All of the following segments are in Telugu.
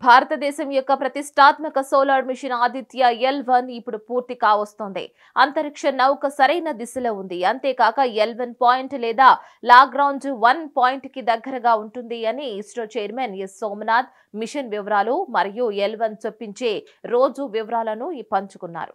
భారతదేశం యొక్క ప్రతిష్టాత్మక సోలార్ మిషన్ ఆదిత్య L1 ఇప్పుడు పూర్తి కావస్తోంది. అంతరిక్ష నౌక సరైన దిశలో ఉంది. అంతేకాక L1 పాయింట్ లేదా లాగ్రాంజ్ 1 పాయింట్ కి దగ్గరగా ఉంటుంది అని ISRO chairman S Somanath mission వివరాలు మరియు L1 చొప్పించే రోజు వివరాలను పంచుకున్నారు.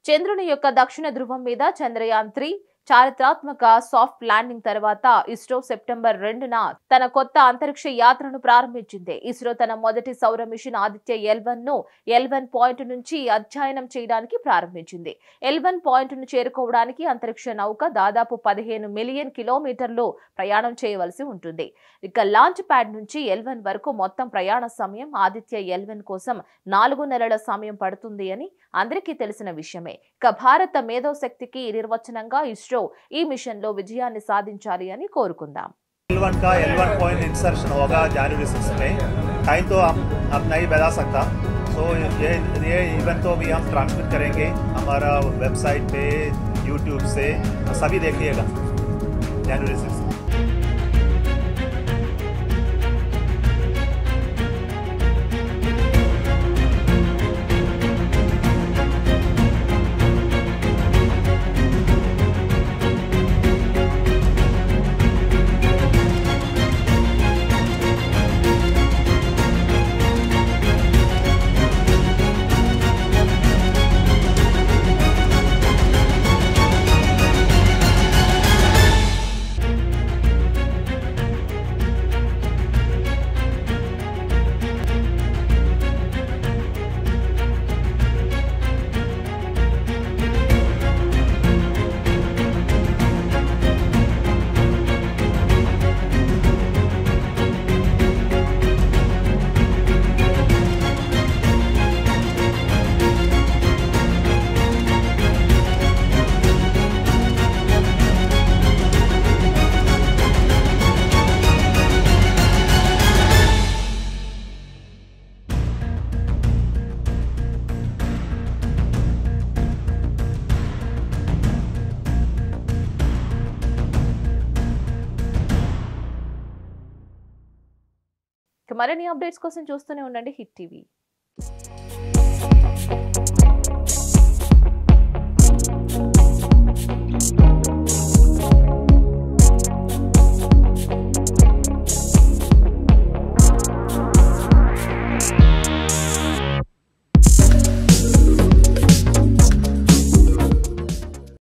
చంద్రుని యొక్క దక్షిణ ధ్రువం మీద చంద్రయాన్ 3 చారిత్రాత్మక సాఫ్ట్ ల్యాండింగ్ తర్వాత ఇస్రో సెప్టెంబర్ 2న తన కొత్త అంతరిక్ష యాత్రను ప్రారంభించింది. ఇస్రో తన మొదటి సౌర మిషన్ ఆదిత్య L1 ను L1 పాయింట్ నుంచి అధ్యయనం చేయడానికి ప్రారంభించింది. L1 పాయింట్ ను చేరుకోవడానికి అంతరిక్ష నౌక దాదాపు 15 మిలియన్ కిలోమీటర్లు ప్రయాణం చేయవలసి ఉంటుంది. ఇక లాంచ్ ప్యాడ్ నుంచి L1 వరకు మొత్తం ప్రయాణ సమయం ఆదిత్య L1 కోసం 4 నెలల సమయం పడుతుంది అని అందరికీ తెలిసిన విషయమే. ఇక భారత మేధోశక్తికి నిర్వచనంగా ఇస్రో ఈ మిషన్ లో విజయాన్ని సాధించాలి అని కోరుకుందాం. L1 का L1 पॉइंट इंसर्शन होगा जनवरी 6 में. टाइम तो अब नहीं बता सकता. सो ये इवेंट तो भी हम ट्रांसमिट करेंगे हमारा वेबसाइट पे, यूट्यूब से, सभी देखिएगा जनवरी 6. మరిన్ని అప్డేట్స్ కోసం చూస్తూనే ఉండండి హిట్ టీవీ.